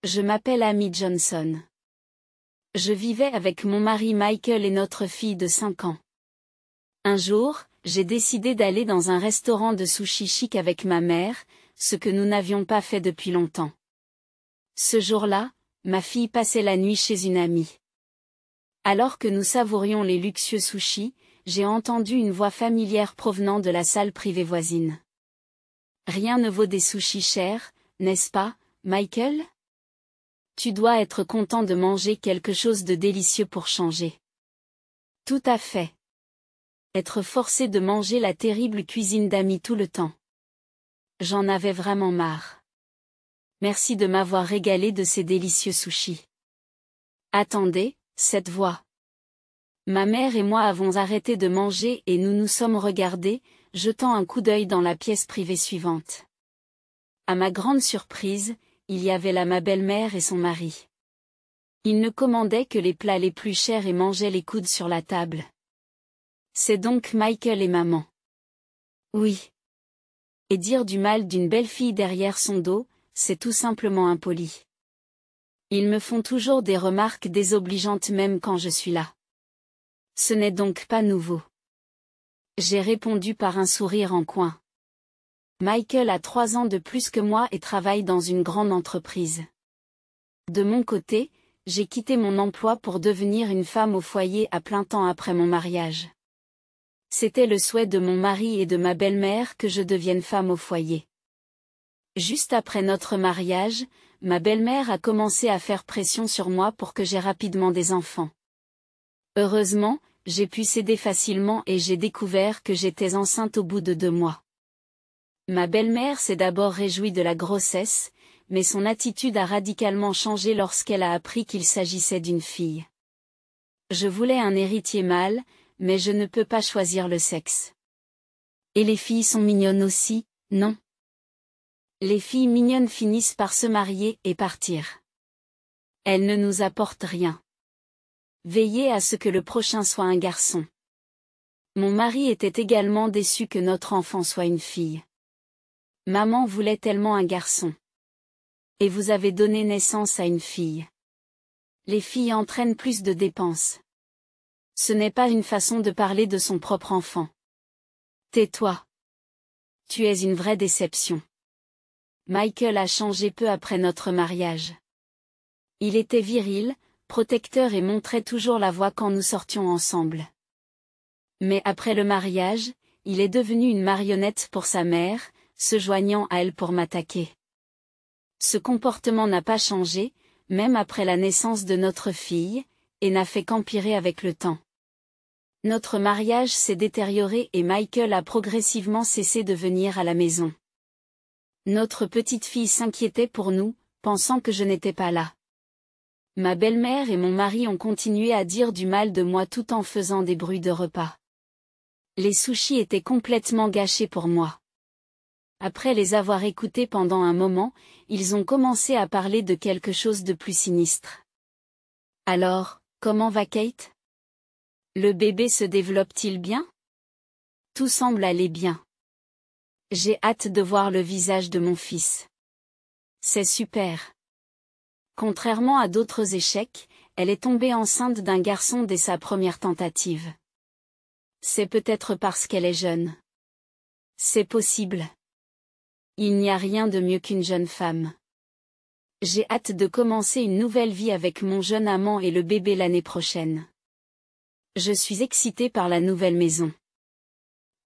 Je m'appelle Amy Johnson. Je vivais avec mon mari Michael et notre fille de 5 ans. Un jour, j'ai décidé d'aller dans un restaurant de sushi chic avec ma mère, ce que nous n'avions pas fait depuis longtemps. Ce jour-là, ma fille passait la nuit chez une amie. Alors que nous savourions les luxueux sushis, j'ai entendu une voix familière provenant de la salle privée voisine. Rien ne vaut des sushis chers, n'est-ce pas, Michael? Tu dois être content de manger quelque chose de délicieux pour changer. Tout à fait. Être forcé de manger la terrible cuisine d'Amy tout le temps. J'en avais vraiment marre. Merci de m'avoir régalé de ces délicieux sushis. Attendez, cette voix. Ma mère et moi avons arrêté de manger et nous nous sommes regardés, jetant un coup d'œil dans la pièce privée suivante. À ma grande surprise, il y avait là ma belle-mère et son mari. Ils ne commandaient que les plats les plus chers et mangeaient les coudes sur la table. C'est donc Michael et maman. Oui. Et dire du mal d'une belle fille derrière son dos, c'est tout simplement impoli. Ils me font toujours des remarques désobligeantes même quand je suis là. Ce n'est donc pas nouveau. J'ai répondu par un sourire en coin. Michael a 3 ans de plus que moi et travaille dans une grande entreprise. De mon côté, j'ai quitté mon emploi pour devenir une femme au foyer à plein temps après mon mariage. C'était le souhait de mon mari et de ma belle-mère que je devienne femme au foyer. Juste après notre mariage, ma belle-mère a commencé à faire pression sur moi pour que j'aie rapidement des enfants. Heureusement, j'ai pu céder facilement et j'ai découvert que j'étais enceinte au bout de 2 mois. Ma belle-mère s'est d'abord réjouie de la grossesse, mais son attitude a radicalement changé lorsqu'elle a appris qu'il s'agissait d'une fille. Je voulais un héritier mâle, mais je ne peux pas choisir le sexe. Et les filles sont mignonnes aussi, non? Les filles mignonnes finissent par se marier et partir. Elles ne nous apportent rien. Veillez à ce que le prochain soit un garçon. Mon mari était également déçu que notre enfant soit une fille. Maman voulait tellement un garçon. Et vous avez donné naissance à une fille. Les filles entraînent plus de dépenses. Ce n'est pas une façon de parler de son propre enfant. Tais-toi. Tu es une vraie déception. Michael a changé peu après notre mariage. Il était viril, protecteur et montrait toujours la voie quand nous sortions ensemble. Mais après le mariage, il est devenu une marionnette pour sa mère, se joignant à elle pour m'attaquer. Ce comportement n'a pas changé, même après la naissance de notre fille, et n'a fait qu'empirer avec le temps. Notre mariage s'est détérioré et Michael a progressivement cessé de venir à la maison. Notre petite fille s'inquiétait pour nous, pensant que je n'étais pas là. Ma belle-mère et mon mari ont continué à dire du mal de moi tout en faisant des bruits de repas. Les sushis étaient complètement gâchés pour moi. Après les avoir écoutés pendant un moment, ils ont commencé à parler de quelque chose de plus sinistre. Alors, comment va Kate? Le bébé se développe-t-il bien? Tout semble aller bien. J'ai hâte de voir le visage de mon fils. C'est super. Contrairement à d'autres échecs, elle est tombée enceinte d'un garçon dès sa première tentative. C'est peut-être parce qu'elle est jeune. C'est possible. Il n'y a rien de mieux qu'une jeune femme. J'ai hâte de commencer une nouvelle vie avec mon jeune amant et le bébé l'année prochaine. Je suis excitée par la nouvelle maison.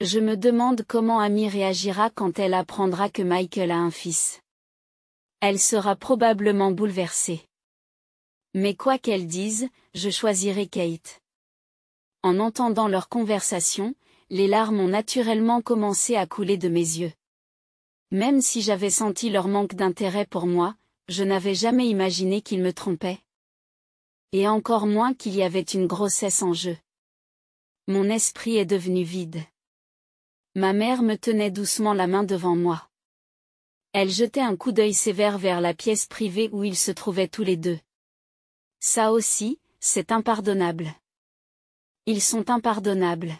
Je me demande comment Amy réagira quand elle apprendra que Michael a un fils. Elle sera probablement bouleversée. Mais quoi qu'elle dise, je choisirai Kate. En entendant leur conversation, les larmes ont naturellement commencé à couler de mes yeux. Même si j'avais senti leur manque d'intérêt pour moi, je n'avais jamais imaginé qu'ils me trompaient. Et encore moins qu'il y avait une grossesse en jeu. Mon esprit est devenu vide. Ma mère me tenait doucement la main devant moi. Elle jetait un coup d'œil sévère vers la pièce privée où ils se trouvaient tous les deux. Ça aussi, c'est impardonnable. Ils sont impardonnables.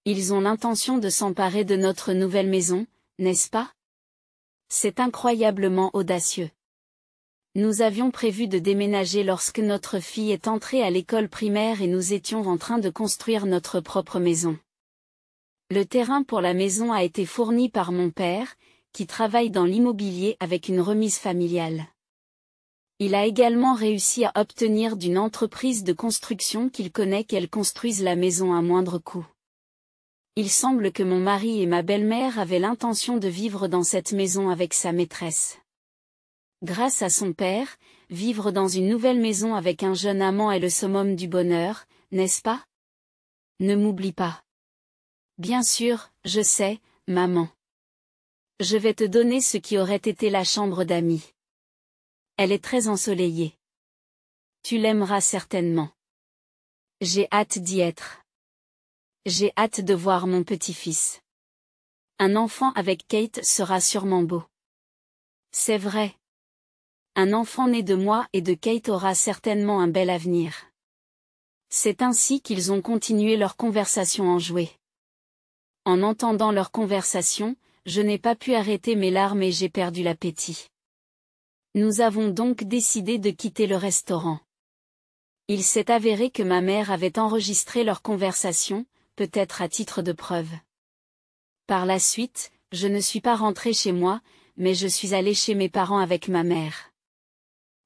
Ils ont l'intention de s'emparer de notre nouvelle maison, n'est-ce pas? C'est incroyablement audacieux. Nous avions prévu de déménager lorsque notre fille est entrée à l'école primaire et nous étions en train de construire notre propre maison. Le terrain pour la maison a été fourni par mon père, qui travaille dans l'immobilier avec une remise familiale. Il a également réussi à obtenir d'une entreprise de construction qu'il connaît qu'elle construise la maison à moindre coût. Il semble que mon mari et ma belle-mère avaient l'intention de vivre dans cette maison avec sa maîtresse. Grâce à son père, vivre dans une nouvelle maison avec un jeune amant est le summum du bonheur, n'est-ce pas? Ne m'oublie pas. Bien sûr, je sais, maman. Je vais te donner ce qui aurait été la chambre d'amis. Elle est très ensoleillée. Tu l'aimeras certainement. J'ai hâte d'y être. J'ai hâte de voir mon petit-fils. Un enfant avec Kate sera sûrement beau. C'est vrai. Un enfant né de moi et de Kate aura certainement un bel avenir. C'est ainsi qu'ils ont continué leur conversation enjouée. En entendant leur conversation, je n'ai pas pu arrêter mes larmes et j'ai perdu l'appétit. Nous avons donc décidé de quitter le restaurant. Il s'est avéré que ma mère avait enregistré leur conversation, peut-être à titre de preuve. Par la suite, je ne suis pas rentrée chez moi, mais je suis allée chez mes parents avec ma mère.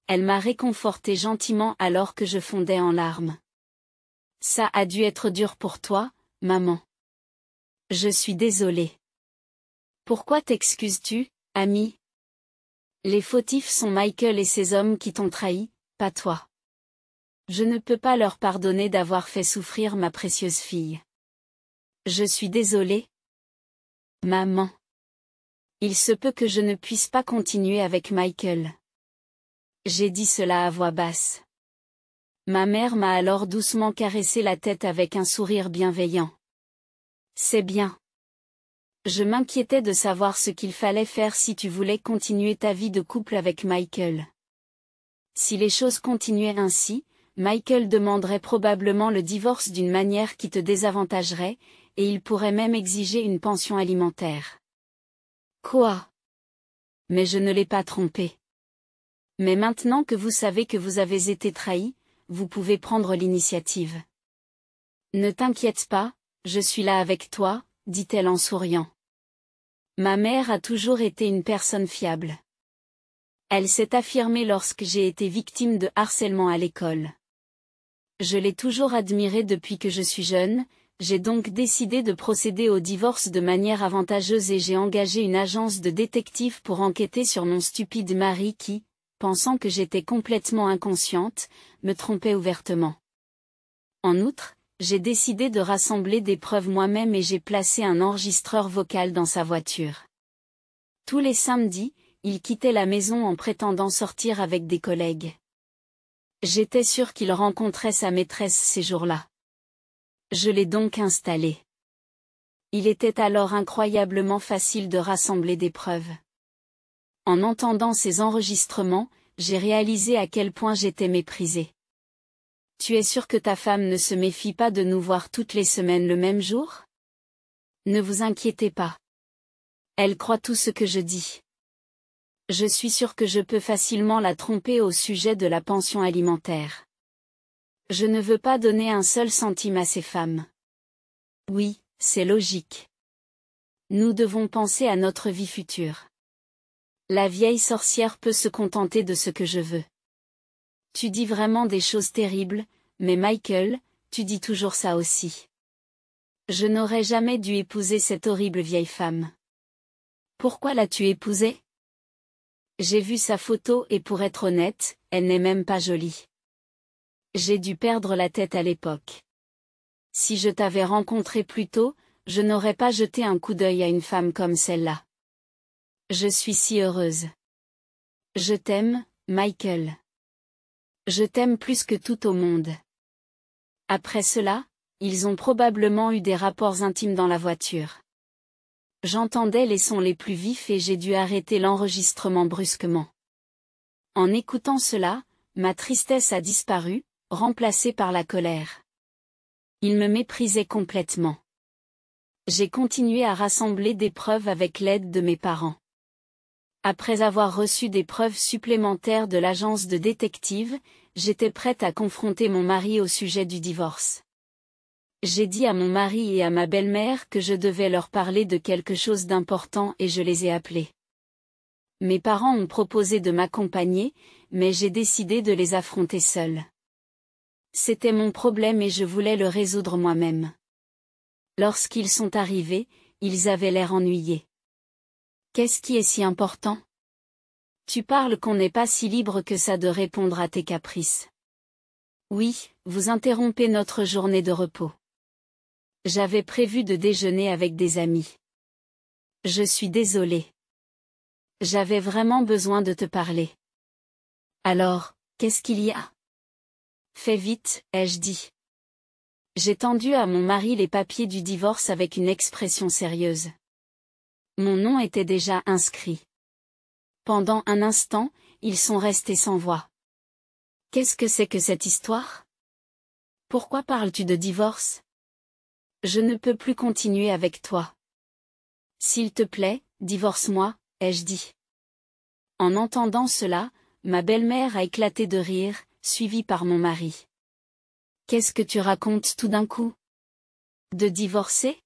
Elle m'a réconfortée gentiment alors que je fondais en larmes. Ça a dû être dur pour toi, maman. Je suis désolée. Pourquoi t'excuses-tu, ami? Les fautifs sont Michael et ses hommes qui t'ont trahi, pas toi. Je ne peux pas leur pardonner d'avoir fait souffrir ma précieuse fille. Je suis désolée. Maman. Il se peut que je ne puisse pas continuer avec Michael. J'ai dit cela à voix basse. Ma mère m'a alors doucement caressé la tête avec un sourire bienveillant. C'est bien. Je m'inquiétais de savoir ce qu'il fallait faire si tu voulais continuer ta vie de couple avec Michael. Si les choses continuaient ainsi, Michael demanderait probablement le divorce d'une manière qui te désavantagerait, et il pourrait même exiger une pension alimentaire. Quoi? Mais je ne l'ai pas trompé. Mais maintenant que vous savez que vous avez été trahi, vous pouvez prendre l'initiative. Ne t'inquiète pas, je suis là avec toi, dit-elle en souriant. Ma mère a toujours été une personne fiable. Elle s'est affirmée lorsque j'ai été victime de harcèlement à l'école. Je l'ai toujours admirée depuis que je suis jeune, j'ai donc décidé de procéder au divorce de manière avantageuse et j'ai engagé une agence de détectives pour enquêter sur mon stupide mari qui, pensant que j'étais complètement inconsciente, me trompait ouvertement. En outre, j'ai décidé de rassembler des preuves moi-même et j'ai placé un enregistreur vocal dans sa voiture. Tous les samedis, il quittait la maison en prétendant sortir avec des collègues. J'étais sûre qu'il rencontrait sa maîtresse ces jours-là. Je l'ai donc installé. Il était alors incroyablement facile de rassembler des preuves. En entendant ces enregistrements, j'ai réalisé à quel point j'étais méprisée. Tu es sûr que ta femme ne se méfie pas de nous voir toutes les semaines le même jour? Ne vous inquiétez pas. Elle croit tout ce que je dis. Je suis sûre que je peux facilement la tromper au sujet de la pension alimentaire. Je ne veux pas donner un seul centime à ces femmes. Oui, c'est logique. Nous devons penser à notre vie future. La vieille sorcière peut se contenter de ce que je veux. Tu dis vraiment des choses terribles, mais Michael, tu dis toujours ça aussi. Je n'aurais jamais dû épouser cette horrible vieille femme. Pourquoi l'as-tu épousée? J'ai vu sa photo et pour être honnête, elle n'est même pas jolie. J'ai dû perdre la tête à l'époque. Si je t'avais rencontré plus tôt, je n'aurais pas jeté un coup d'œil à une femme comme celle-là. Je suis si heureuse. Je t'aime, Michael. Je t'aime plus que tout au monde. Après cela, ils ont probablement eu des rapports intimes dans la voiture. J'entendais les sons les plus vifs et j'ai dû arrêter l'enregistrement brusquement. En écoutant cela, ma tristesse a disparu, remplacée par la colère. Ils me méprisaient complètement. J'ai continué à rassembler des preuves avec l'aide de mes parents. Après avoir reçu des preuves supplémentaires de l'agence de détective, j'étais prête à confronter mon mari au sujet du divorce. J'ai dit à mon mari et à ma belle-mère que je devais leur parler de quelque chose d'important et je les ai appelés. Mes parents ont proposé de m'accompagner, mais j'ai décidé de les affronter seule. C'était mon problème et je voulais le résoudre moi-même. Lorsqu'ils sont arrivés, ils avaient l'air ennuyés. Qu'est-ce qui est si important? Tu parles qu'on n'est pas si libre que ça de répondre à tes caprices. Oui, vous interrompez notre journée de repos. J'avais prévu de déjeuner avec des amis. Je suis désolée. J'avais vraiment besoin de te parler. Alors, qu'est-ce qu'il y a? Fais vite, ai-je dit. J'ai tendu à mon mari les papiers du divorce avec une expression sérieuse. Mon nom était déjà inscrit. Pendant un instant, ils sont restés sans voix. Qu'est-ce que c'est que cette histoire? Pourquoi parles-tu de divorce? Je ne peux plus continuer avec toi. S'il te plaît, divorce-moi, ai-je dit. En entendant cela, ma belle-mère a éclaté de rire, suivie par mon mari. Qu'est-ce que tu racontes tout d'un coup? De divorcer?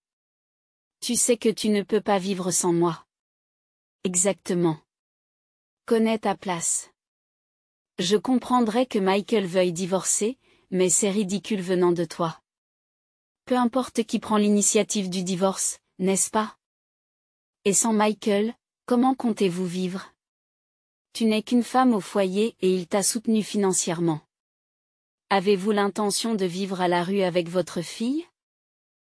Tu sais que tu ne peux pas vivre sans moi. Exactement. Connais ta place. Je comprendrais que Michael veuille divorcer, mais c'est ridicule venant de toi. Peu importe qui prend l'initiative du divorce, n'est-ce pas? Et sans Michael, comment comptez-vous vivre? Tu n'es qu'une femme au foyer et il t'a soutenue financièrement. Avez-vous l'intention de vivre à la rue avec votre fille?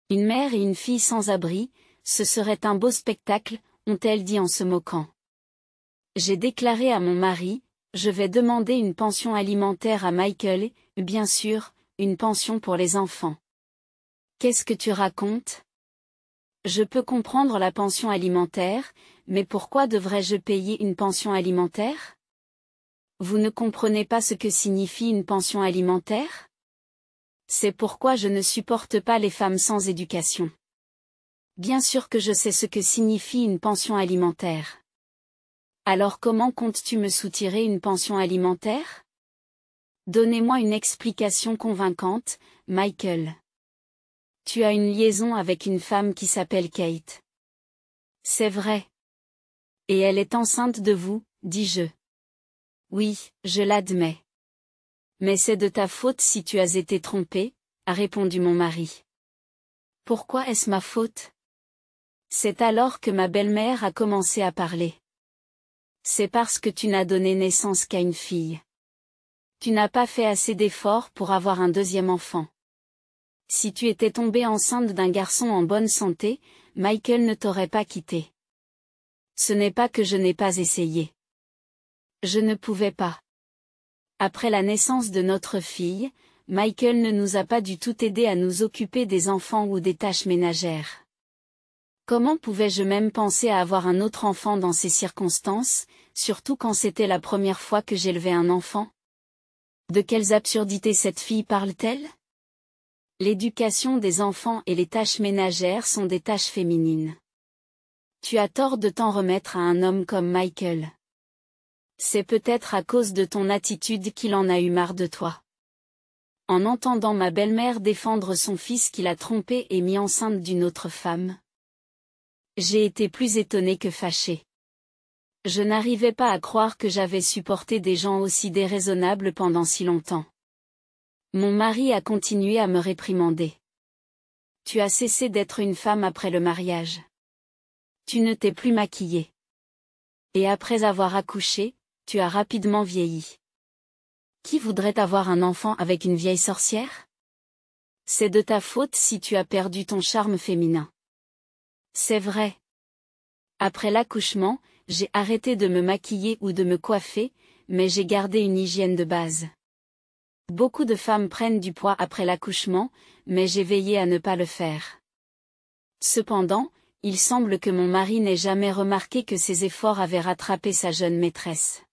Une mère et une fille sans abri, ce serait un beau spectacle, ont-elles dit en se moquant. J'ai déclaré à mon mari, je vais demander une pension alimentaire à Michael et, bien sûr, une pension pour les enfants. Qu'est-ce que tu racontes? Je peux comprendre la pension alimentaire, mais pourquoi devrais-je payer une pension alimentaire? Vous ne comprenez pas ce que signifie une pension alimentaire? C'est pourquoi je ne supporte pas les femmes sans éducation. Bien sûr que je sais ce que signifie une pension alimentaire. Alors comment comptes-tu me soutirer une pension alimentaire? Donnez-moi une explication convaincante, Michael. Tu as une liaison avec une femme qui s'appelle Kate. C'est vrai. Et elle est enceinte de vous, dis-je. Oui, je l'admets. Mais c'est de ta faute si tu as été trompé, a répondu mon mari. Pourquoi est-ce ma faute? C'est alors que ma belle-mère a commencé à parler. C'est parce que tu n'as donné naissance qu'à une fille. Tu n'as pas fait assez d'efforts pour avoir un deuxième enfant. Si tu étais tombée enceinte d'un garçon en bonne santé, Michael ne t'aurait pas quitté. Ce n'est pas que je n'ai pas essayé. Je ne pouvais pas. Après la naissance de notre fille, Michael ne nous a pas du tout aidé à nous occuper des enfants ou des tâches ménagères. Comment pouvais-je même penser à avoir un autre enfant dans ces circonstances, surtout quand c'était la première fois que j'élevais un enfant? De quelles absurdités cette fille parle-t-elle? L'éducation des enfants et les tâches ménagères sont des tâches féminines. Tu as tort de t'en remettre à un homme comme Michael. C'est peut-être à cause de ton attitude qu'il en a eu marre de toi. En entendant ma belle-mère défendre son fils qui l'a trompé et mis enceinte d'une autre femme, j'ai été plus étonnée que fâchée. Je n'arrivais pas à croire que j'avais supporté des gens aussi déraisonnables pendant si longtemps. Mon mari a continué à me réprimander. Tu as cessé d'être une femme après le mariage. Tu ne t'es plus maquillée. Et après avoir accouché, tu as rapidement vieilli. Qui voudrait avoir un enfant avec une vieille sorcière? C'est de ta faute si tu as perdu ton charme féminin. C'est vrai. Après l'accouchement, j'ai arrêté de me maquiller ou de me coiffer, mais j'ai gardé une hygiène de base. Beaucoup de femmes prennent du poids après l'accouchement, mais j'ai veillé à ne pas le faire. Cependant, il semble que mon mari n'ait jamais remarqué que ses efforts avaient rattrapé sa jeune maîtresse.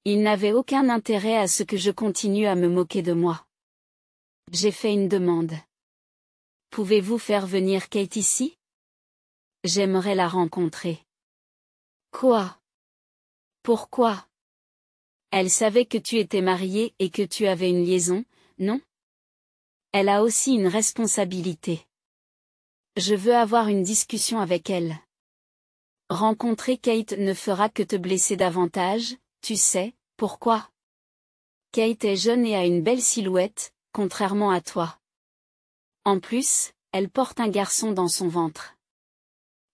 Il n'avait aucun intérêt à ce que je continue à me moquer de moi. J'ai fait une demande. Pouvez-vous faire venir Kate ici? J'aimerais la rencontrer. Quoi? Pourquoi? Elle savait que tu étais marié et que tu avais une liaison, non? Elle a aussi une responsabilité. Je veux avoir une discussion avec elle. Rencontrer Kate ne fera que te blesser davantage, tu sais, pourquoi? Kate est jeune et a une belle silhouette, contrairement à toi. En plus, elle porte un garçon dans son ventre.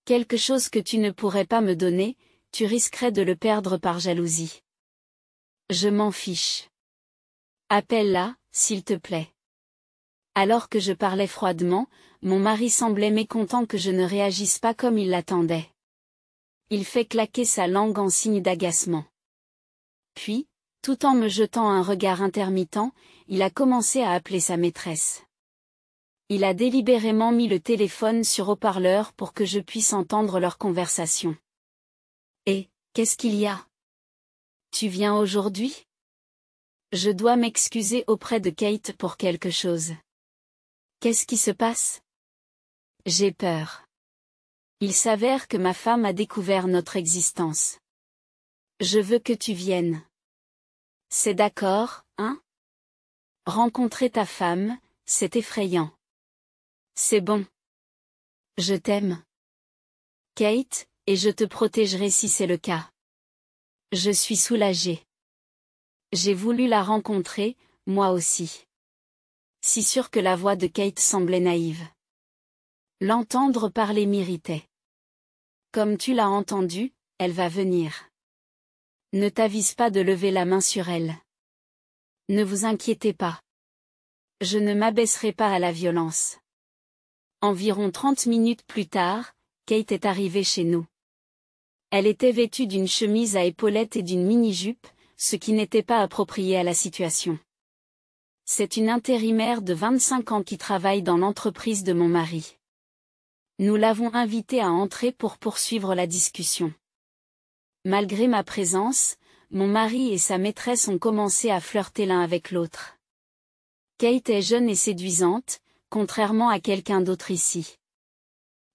Quelque chose que tu ne pourrais pas me donner, tu risquerais de le perdre par jalousie. Je m'en fiche. Appelle-la, s'il te plaît. Alors que je parlais froidement, mon mari semblait mécontent que je ne réagisse pas comme il l'attendait. Il fait claquer sa langue en signe d'agacement. Puis, tout en me jetant un regard intermittent, il a commencé à appeler sa maîtresse. Il a délibérément mis le téléphone sur haut-parleur pour que je puisse entendre leur conversation. Et, qu'est-ce qu'il y a? Tu viens aujourd'hui? Je dois m'excuser auprès de Kate pour quelque chose. Qu'est-ce qui se passe? J'ai peur. Il s'avère que ma femme a découvert notre existence. Je veux que tu viennes. C'est d'accord, hein? Rencontrer ta femme, c'est effrayant. C'est bon. Je t'aime. Kate, et je te protégerai si c'est le cas. Je suis soulagée. J'ai voulu la rencontrer, moi aussi. Si sûr que la voix de Kate semblait naïve. L'entendre parler m'irritait. Comme tu l'as entendu, elle va venir. Ne t'avise pas de lever la main sur elle. Ne vous inquiétez pas. Je ne m'abaisserai pas à la violence. Environ 30 minutes plus tard, Kate est arrivée chez nous. Elle était vêtue d'une chemise à épaulettes et d'une mini-jupe, ce qui n'était pas approprié à la situation. C'est une intérimaire de 25 ans qui travaille dans l'entreprise de mon mari. Nous l'avons invitée à entrer pour poursuivre la discussion. Malgré ma présence, mon mari et sa maîtresse ont commencé à flirter l'un avec l'autre. Kate est jeune et séduisante, contrairement à quelqu'un d'autre ici.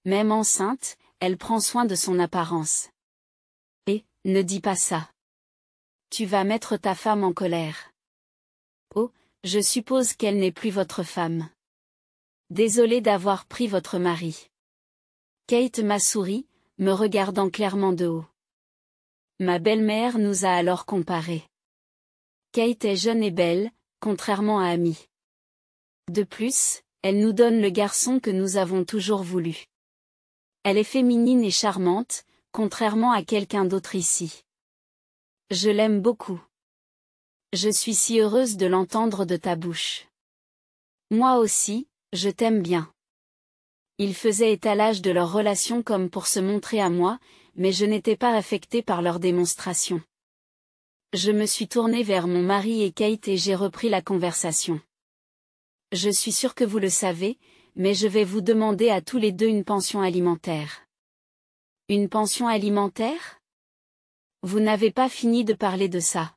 Même enceinte, elle prend soin de son apparence. Et, ne dis pas ça. Tu vas mettre ta femme en colère. Oh, je suppose qu'elle n'est plus votre femme. Désolée d'avoir pris votre mari. Kate m'a souri, me regardant clairement de haut. Ma belle-mère nous a alors comparés. Kate est jeune et belle, contrairement à Amy. De plus, elle nous donne le garçon que nous avons toujours voulu. Elle est féminine et charmante, contrairement à quelqu'un d'autre ici. Je l'aime beaucoup. Je suis si heureuse de l'entendre de ta bouche. Moi aussi, je t'aime bien. Ils faisaient étalage de leur relation comme pour se montrer à moi, mais je n'étais pas affectée par leur démonstration. Je me suis tournée vers mon mari et Kate et j'ai repris la conversation. Je suis sûre que vous le savez, mais je vais vous demander à tous les deux une pension alimentaire. Une pension alimentaire? Vous n'avez pas fini de parler de ça.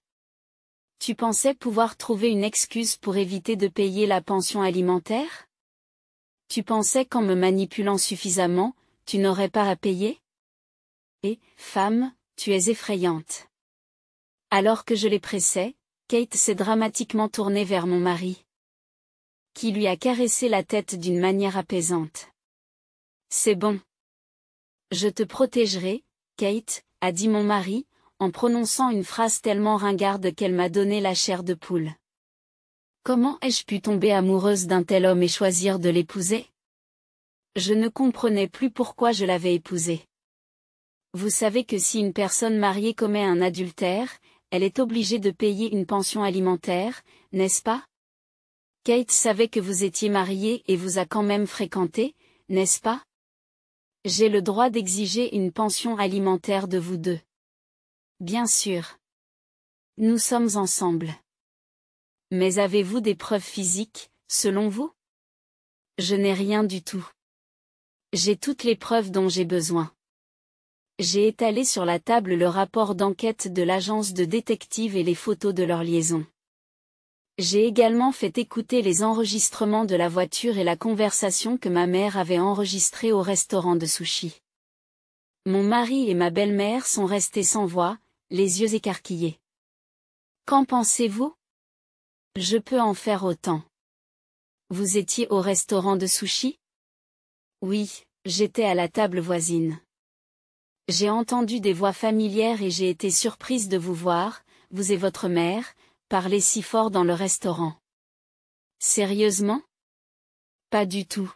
Tu pensais pouvoir trouver une excuse pour éviter de payer la pension alimentaire? Tu pensais qu'en me manipulant suffisamment, tu n'aurais pas à payer? Et, femme, tu es effrayante. Alors que je les pressais, Kate s'est dramatiquement tournée vers mon mari, qui lui a caressé la tête d'une manière apaisante. C'est bon. Je te protégerai, Kate, a dit mon mari, en prononçant une phrase tellement ringarde qu'elle m'a donné la chair de poule. Comment ai-je pu tomber amoureuse d'un tel homme et choisir de l'épouser? Je ne comprenais plus pourquoi je l'avais épousé. Vous savez que si une personne mariée commet un adultère, elle est obligée de payer une pension alimentaire, n'est-ce pas? Kate savait que vous étiez marié et vous a quand même fréquenté, n'est-ce pas? J'ai le droit d'exiger une pension alimentaire de vous deux. Bien sûr. Nous sommes ensemble. Mais avez-vous des preuves physiques, selon vous? Je n'ai rien du tout. J'ai toutes les preuves dont j'ai besoin. J'ai étalé sur la table le rapport d'enquête de l'agence de détectives et les photos de leur liaison. J'ai également fait écouter les enregistrements de la voiture et la conversation que ma mère avait enregistrée au restaurant de sushi. Mon mari et ma belle-mère sont restés sans voix, les yeux écarquillés. Qu'en pensez-vous? Je peux en faire autant. Vous étiez au restaurant de sushi? Oui, j'étais à la table voisine. J'ai entendu des voix familières et j'ai été surprise de vous voir, vous et votre mère, parler si fort dans le restaurant. Sérieusement? Pas du tout.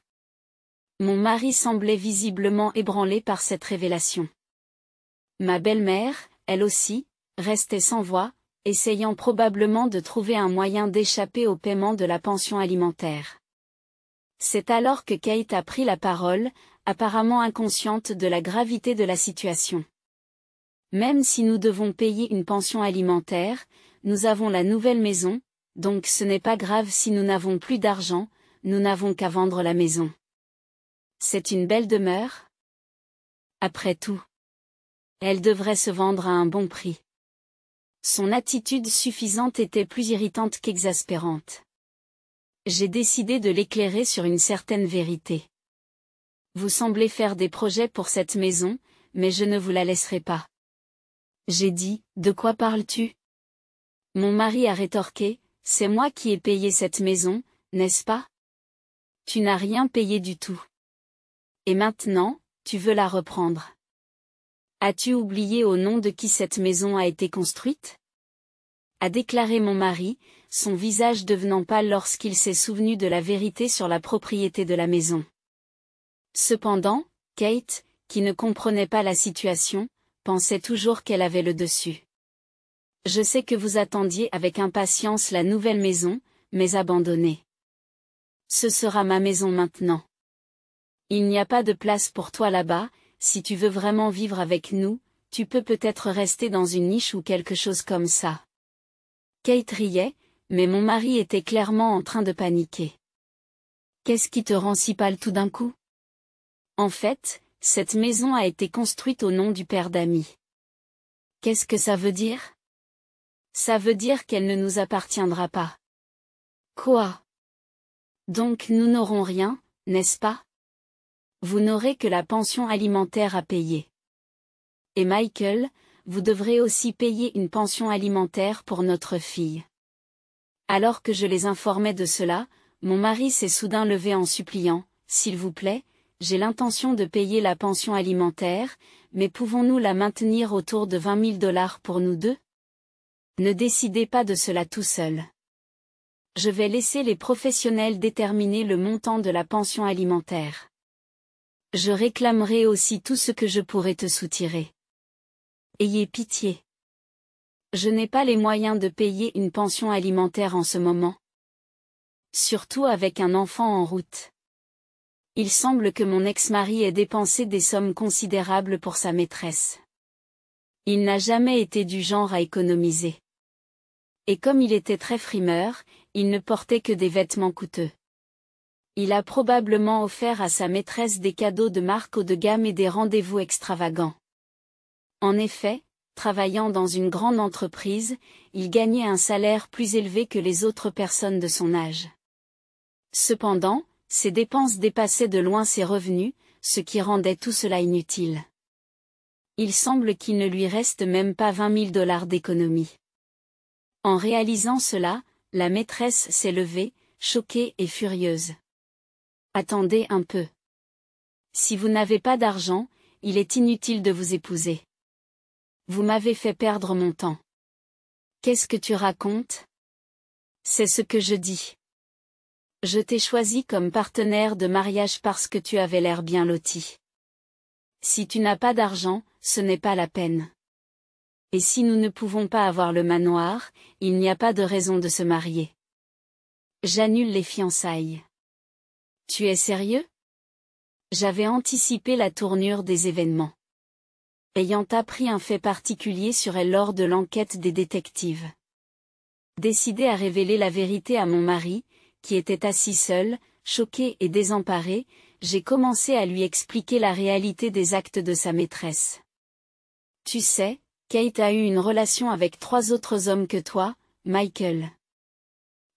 Mon mari semblait visiblement ébranlé par cette révélation. Ma belle-mère, elle aussi, restait sans voix, essayant probablement de trouver un moyen d'échapper au paiement de la pension alimentaire. C'est alors que Kate a pris la parole, apparemment inconsciente de la gravité de la situation. Même si nous devons payer une pension alimentaire, nous avons la nouvelle maison, donc ce n'est pas grave si nous n'avons plus d'argent, nous n'avons qu'à vendre la maison. C'est une belle demeure? Après tout, elle devrait se vendre à un bon prix. Son attitude suffisante était plus irritante qu'exaspérante. J'ai décidé de l'éclairer sur une certaine vérité. Vous semblez faire des projets pour cette maison, mais je ne vous la laisserai pas. J'ai dit, de quoi parles-tu? Mon mari a rétorqué, c'est moi qui ai payé cette maison, n'est-ce pas? Tu n'as rien payé du tout. Et maintenant, tu veux la reprendre. As-tu oublié au nom de qui cette maison a été construite? A déclaré mon mari, son visage devenant pâle lorsqu'il s'est souvenu de la vérité sur la propriété de la maison. Cependant, Kate, qui ne comprenait pas la situation, pensait toujours qu'elle avait le dessus. Je sais que vous attendiez avec impatience la nouvelle maison, mais abandonnée. Ce sera ma maison maintenant. Il n'y a pas de place pour toi là-bas, si tu veux vraiment vivre avec nous, tu peux peut-être rester dans une niche ou quelque chose comme ça. Kate riait, mais mon mari était clairement en train de paniquer. Qu'est-ce qui te rend si pâle tout d'un coup? En fait, cette maison a été construite au nom du père d'Amy. Qu'est-ce que ça veut dire? Ça veut dire qu'elle ne nous appartiendra pas. Quoi? Donc nous n'aurons rien, n'est-ce pas? Vous n'aurez que la pension alimentaire à payer. Et Michael, vous devrez aussi payer une pension alimentaire pour notre fille. Alors que je les informais de cela, mon mari s'est soudain levé en suppliant, s'il vous plaît, j'ai l'intention de payer la pension alimentaire, mais pouvons-nous la maintenir autour de 20 000 $ pour nous deux? Ne décidez pas de cela tout seul. Je vais laisser les professionnels déterminer le montant de la pension alimentaire. Je réclamerai aussi tout ce que je pourrai te soutirer. Ayez pitié. Je n'ai pas les moyens de payer une pension alimentaire en ce moment. Surtout avec un enfant en route. Il semble que mon ex-mari ait dépensé des sommes considérables pour sa maîtresse. Il n'a jamais été du genre à économiser. Et comme il était très frimeur, il ne portait que des vêtements coûteux. Il a probablement offert à sa maîtresse des cadeaux de marque haut de gamme et des rendez-vous extravagants. En effet, travaillant dans une grande entreprise, il gagnait un salaire plus élevé que les autres personnes de son âge. Cependant, ses dépenses dépassaient de loin ses revenus, ce qui rendait tout cela inutile. Il semble qu'il ne lui reste même pas 20 000 $ d'économie. En réalisant cela, la maîtresse s'est levée, choquée et furieuse. Attendez un peu. Si vous n'avez pas d'argent, il est inutile de vous épouser. Vous m'avez fait perdre mon temps. Qu'est-ce que tu racontes? C'est ce que je dis. Je t'ai choisi comme partenaire de mariage parce que tu avais l'air bien loti. Si tu n'as pas d'argent, ce n'est pas la peine. Et si nous ne pouvons pas avoir le manoir, il n'y a pas de raison de se marier. J'annule les fiançailles. Tu es sérieux? J'avais anticipé la tournure des événements. Ayant appris un fait particulier sur elle lors de l'enquête des détectives. Décidé à révéler la vérité à mon mari, qui était assis seul, choqué et désemparé, j'ai commencé à lui expliquer la réalité des actes de sa maîtresse. Tu sais, Kate a eu une relation avec 3 autres hommes que toi, Michael.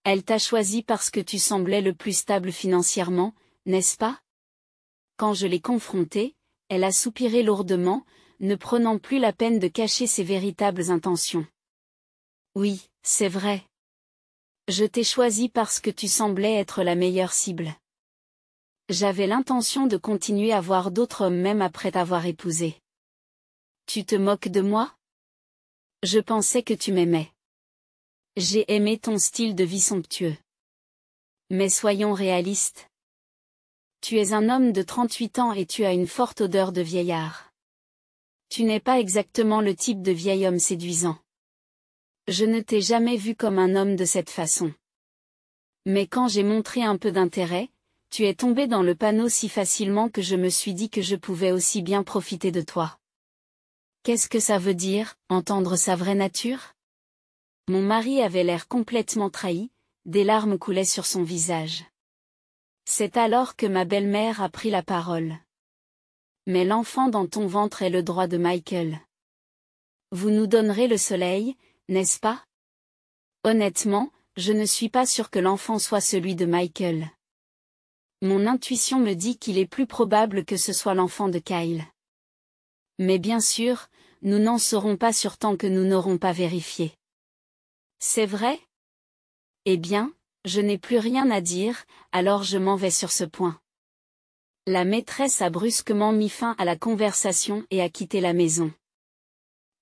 Elle t'a choisi parce que tu semblais le plus stable financièrement, n'est-ce pas? Quand je l'ai confrontée, elle a soupiré lourdement, ne prenant plus la peine de cacher ses véritables intentions. Oui, c'est vrai. Je t'ai choisi parce que tu semblais être la meilleure cible. J'avais l'intention de continuer à voir d'autres hommes même après t'avoir épousé. Tu te moques de moi? Je pensais que tu m'aimais. J'ai aimé ton style de vie somptueux. Mais soyons réalistes. Tu es un homme de 38 ans et tu as une forte odeur de vieillard. Tu n'es pas exactement le type de vieil homme séduisant. Je ne t'ai jamais vu comme un homme de cette façon. Mais quand j'ai montré un peu d'intérêt, tu es tombé dans le panneau si facilement que je me suis dit que je pouvais aussi bien profiter de toi. Qu'est-ce que ça veut dire, entendre sa vraie nature? Mon mari avait l'air complètement trahi, des larmes coulaient sur son visage. C'est alors que ma belle-mère a pris la parole. Mais l'enfant dans ton ventre est le droit de Michael. Vous nous donnerez le soleil, n'est-ce pas? Honnêtement, je ne suis pas sûre que l'enfant soit celui de Michael. Mon intuition me dit qu'il est plus probable que ce soit l'enfant de Kyle. Mais bien sûr, nous n'en serons pas sûrs tant que nous n'aurons pas vérifié. C'est vrai? Eh bien, je n'ai plus rien à dire, alors je m'en vais sur ce point. La maîtresse a brusquement mis fin à la conversation et a quitté la maison.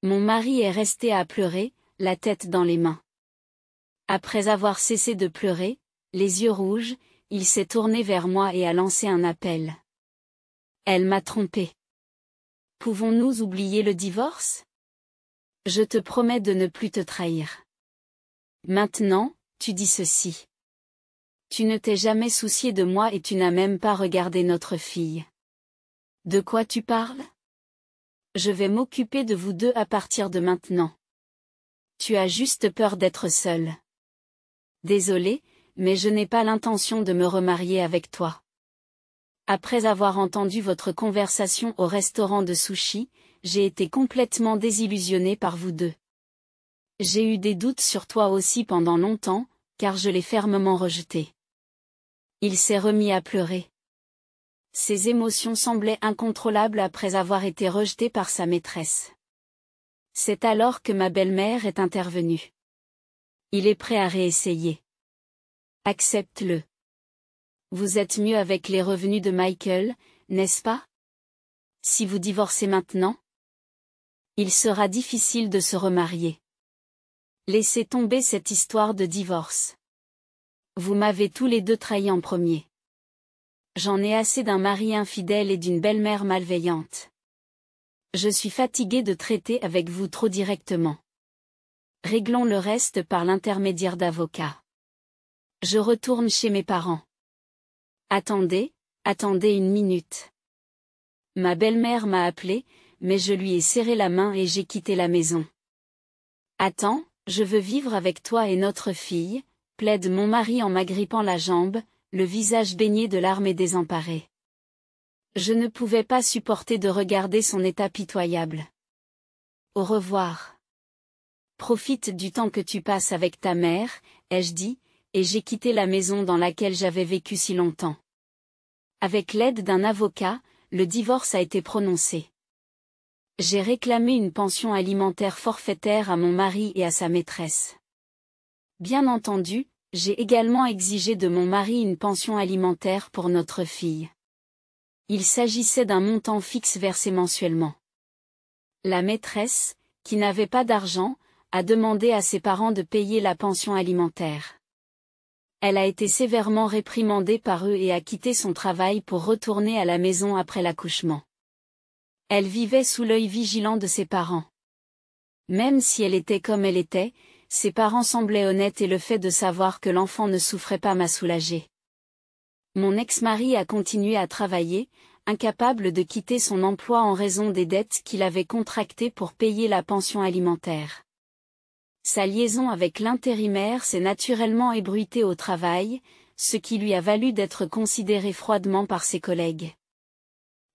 Mon mari est resté à pleurer, la tête dans les mains. Après avoir cessé de pleurer, les yeux rouges, il s'est tourné vers moi et a lancé un appel. Elle m'a trompé. Pouvons-nous oublier le divorce? Je te promets de ne plus te trahir. Maintenant, tu dis ceci. Tu ne t'es jamais soucié de moi et tu n'as même pas regardé notre fille. De quoi tu parles? Je vais m'occuper de vous deux à partir de maintenant. Tu as juste peur d'être seule. Désolé, mais je n'ai pas l'intention de me remarier avec toi. Après avoir entendu votre conversation au restaurant de sushi, j'ai été complètement désillusionnée par vous deux. J'ai eu des doutes sur toi aussi pendant longtemps, car je l'ai fermement rejeté. Il s'est remis à pleurer. Ses émotions semblaient incontrôlables après avoir été rejeté par sa maîtresse. C'est alors que ma belle-mère est intervenue. Il est prêt à réessayer. Accepte-le. Vous êtes mieux avec les revenus de Michael, n'est-ce pas? Si vous divorcez maintenant, il sera difficile de se remarier. Laissez tomber cette histoire de divorce. Vous m'avez tous les deux trahi en premier. J'en ai assez d'un mari infidèle et d'une belle-mère malveillante. Je suis fatiguée de traiter avec vous trop directement. Réglons le reste par l'intermédiaire d'avocats. Je retourne chez mes parents. Attendez une minute. Ma belle-mère m'a appelé, mais je lui ai serré la main et j'ai quitté la maison. Attends, je veux vivre avec toi et notre fille, plaide mon mari en m'agrippant la jambe, le visage baigné de larmes et désemparé. Je ne pouvais pas supporter de regarder son état pitoyable. Au revoir. Profite du temps que tu passes avec ta mère, ai-je dit, et j'ai quitté la maison dans laquelle j'avais vécu si longtemps. Avec l'aide d'un avocat, le divorce a été prononcé. J'ai réclamé une pension alimentaire forfaitaire à mon mari et à sa maîtresse. Bien entendu, j'ai également exigé de mon mari une pension alimentaire pour notre fille. Il s'agissait d'un montant fixe versé mensuellement. La maîtresse, qui n'avait pas d'argent, a demandé à ses parents de payer la pension alimentaire. Elle a été sévèrement réprimandée par eux et a quitté son travail pour retourner à la maison après l'accouchement. Elle vivait sous l'œil vigilant de ses parents. Même si elle était comme elle était, ses parents semblaient honnêtes et le fait de savoir que l'enfant ne souffrait pas m'a soulagée. Mon ex-mari a continué à travailler, incapable de quitter son emploi en raison des dettes qu'il avait contractées pour payer la pension alimentaire. Sa liaison avec l'intérimaire s'est naturellement ébruitée au travail, ce qui lui a valu d'être considéré froidement par ses collègues.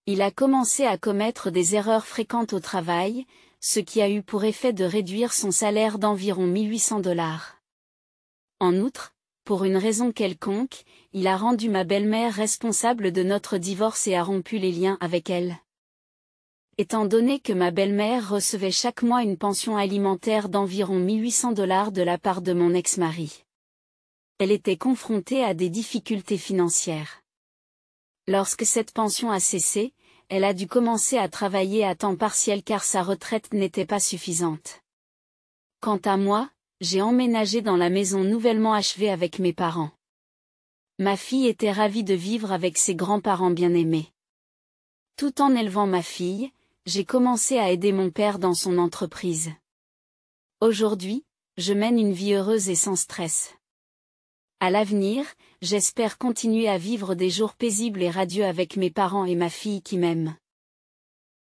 Il a commencé à commettre des erreurs fréquentes au travail, ce qui a eu pour effet de réduire son salaire d'environ $1800. En outre, pour une raison quelconque, il a rendu ma belle-mère responsable de notre divorce et a rompu les liens avec elle. Étant donné que ma belle-mère recevait chaque mois une pension alimentaire d'environ $1800 de la part de mon ex-mari. Elle était confrontée à des difficultés financières. Lorsque cette pension a cessé, elle a dû commencer à travailler à temps partiel car sa retraite n'était pas suffisante. Quant à moi, j'ai emménagé dans la maison nouvellement achevée avec mes parents. Ma fille était ravie de vivre avec ses grands-parents bien-aimés. Tout en élevant ma fille, j'ai commencé à aider mon père dans son entreprise. Aujourd'hui, je mène une vie heureuse et sans stress. À l'avenir, j'espère continuer à vivre des jours paisibles et radieux avec mes parents et ma fille qui m'aiment.